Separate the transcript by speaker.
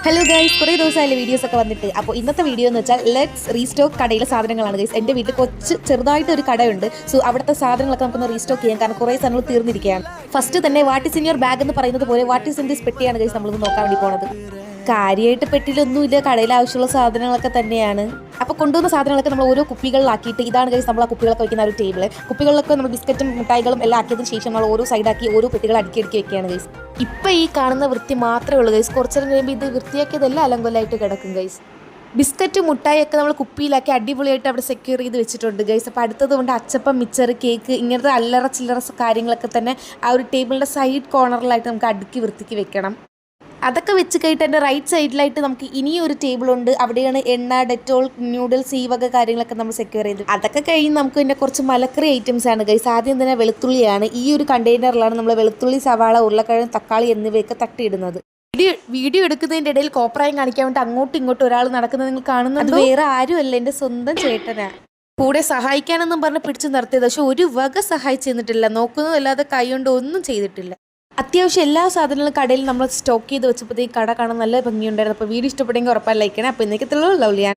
Speaker 1: Hello guys, കുറേ ദിവസമായാലും videos ഒക്കെ വന്നിട്ട്. അപ്പോൾ ഇന്നത്തെ വീഡിയോ എന്ന് വെച്ചാൽ ലെറ്റ്സ് റീസ്റ്റോക്ക് കടയിലെ സാധനങ്ങളാണ് ഗൈസ്. എൻ്റെ വീട്ടിൽ ചെറുതായിട്ട് ഒരു കടയുണ്ട്. സോ അവിടുത്തെ സാധനങ്ങളൊക്കെ നമുക്കൊന്ന് റീസ്റ്റോക്ക് ചെയ്യാം, കാരണം കുറേ സാധനങ്ങൾ തീർന്നിരിക്കുകയാണ്. ഫസ്റ്റ് തന്നെ what is in your bag എന്ന് പറയുന്നത് പോലെ വാട്ട് ഈസ് ഇൻ ദിസ് പെട്ടിയാണ് ഗൈസ് നമ്മളിന്ന് നോക്കാൻ വേണ്ടി പോകുന്നത്. കാര്യമായിട്ട് പെട്ടിയിലൊന്നുമില്ല, കടയിൽ ആവശ്യമുള്ള സാധനങ്ങളൊക്കെ തന്നെയാണ്. അപ്പോൾ കൊണ്ടുവന്ന സാധനങ്ങളൊക്കെ നമ്മൾ ഓരോ കുപ്പികളിലാക്കിയിട്ട്, ഇതാണ് ഗൈസ് നമ്മൾ ആ കുപ്പികളൊക്കെ വയ്ക്കുന്ന ഒരു ടേബിൾ. കുപ്പികളിലൊക്കെ നമ്മൾ ബിസ്ക്കറ്റും മിഠായികളും എല്ലാം ആക്കിയതിന് ശേഷം നമ്മൾ ഓരോ സൈഡാക്കി ഓരോ പെട്ടികൾ അടുക്കി വെക്കുകയാണ് ഗൈസ്. ഇപ്പം ഈ കാണുന്ന വൃത്തി മാത്രമേ ഉള്ളൂ ഗൈസ്. കുറച്ചേരം കഴിയുമ്പോൾ ഇത് വൃത്തിയാക്കിയതെല്ലാം അലങ്കോലായിട്ട് കിടക്കും ഗൈസ്. ബിസ്ക്കറ്റ് മുട്ടായൊക്കെ നമ്മൾ കുപ്പിയിലാക്കി അടിപൊളിയായിട്ട് അവിടെ സെക്യൂർ ചെയ്ത് വെച്ചിട്ടുണ്ട് ഗൈസ്. അപ്പോൾ അടുത്തത് കൊണ്ട് അച്ചപ്പം, മിച്ചർ, കേക്ക്, ഇങ്ങനത്തെ അല്ലറ ചില്ലറ കാര്യങ്ങളൊക്കെ തന്നെ ആ ഒരു ടേബിളിൻ്റെ സൈഡ് കോർണറിലായിട്ട് നമുക്ക് അടുക്കി വൃത്തിക്ക് വെക്കണം. അതൊക്കെ വെച്ച് കഴിഞ്ഞിട്ട് എൻ്റെ റൈറ്റ് സൈഡിലായിട്ട് നമുക്ക് ഇനിയും ഒരു ടേബിളുണ്ട്. അവിടെയാണ് എണ്ണ, ഡെറ്റോൾ, ന്യൂഡിൽസ്, ഈ വക കാര്യങ്ങളൊക്കെ നമ്മൾ സെക്യൂർ ചെയ്ത്. അതൊക്കെ കഴിഞ്ഞ് നമുക്ക് പിന്നെ കുറച്ച് മലക്കറി ഐറ്റംസ് ആണ് ഗൈസ്. ആദ്യം തന്നെ വെളുത്തുള്ളിയാണ്. ഈ ഒരു കണ്ടെയ്നറിലാണ് നമ്മൾ വെളുത്തുള്ളി, സവാള, ഉരുളക്കിഴങ്ങ്, തക്കാളി എന്നിവയൊക്കെ തട്ടിയിടുന്നത്. വീഡിയോ എടുക്കുന്നതിൻ്റെ ഇടയിൽ കോപ്രായം കാണിക്കാൻ വേണ്ടി അങ്ങോട്ടും ഇങ്ങോട്ടും ഒരാൾ നടക്കുന്നത് നിങ്ങൾ കാണുന്നത് വേറെ ആരുമല്ല, എൻ്റെ സ്വന്തം ചേട്ടനാ. കൂടെ സഹായിക്കാനെന്നും പറഞ്ഞ് പിടിച്ചു നിർത്തിയത്, പക്ഷെ ഒരു വക സഹായിച്ചു തന്നിട്ടില്ല. നോക്കുന്നതല്ലാതെ കൈ കൊണ്ട് ഒന്നും ചെയ്തിട്ടില്ല. അത്യാവശ്യം എല്ലാ സാധനങ്ങളും കടയിൽ നമ്മൾ സ്റ്റോക്ക് ചെയ്ത് വെച്ചപ്പോഴത്തേക്ക് കട കാണാൻ നല്ല ഭംഗിയുണ്ടായിരുന്നു. അപ്പോൾ വീഡിയോ ഇഷ്ടപ്പെട്ടെങ്കിൽ ഉറപ്പായി ലൈക്ക് ചെയ്യണം. അപ്പോൾ ഇന്നേക്കത്തുള്ളൂ. ലവ് ലിയാൻ.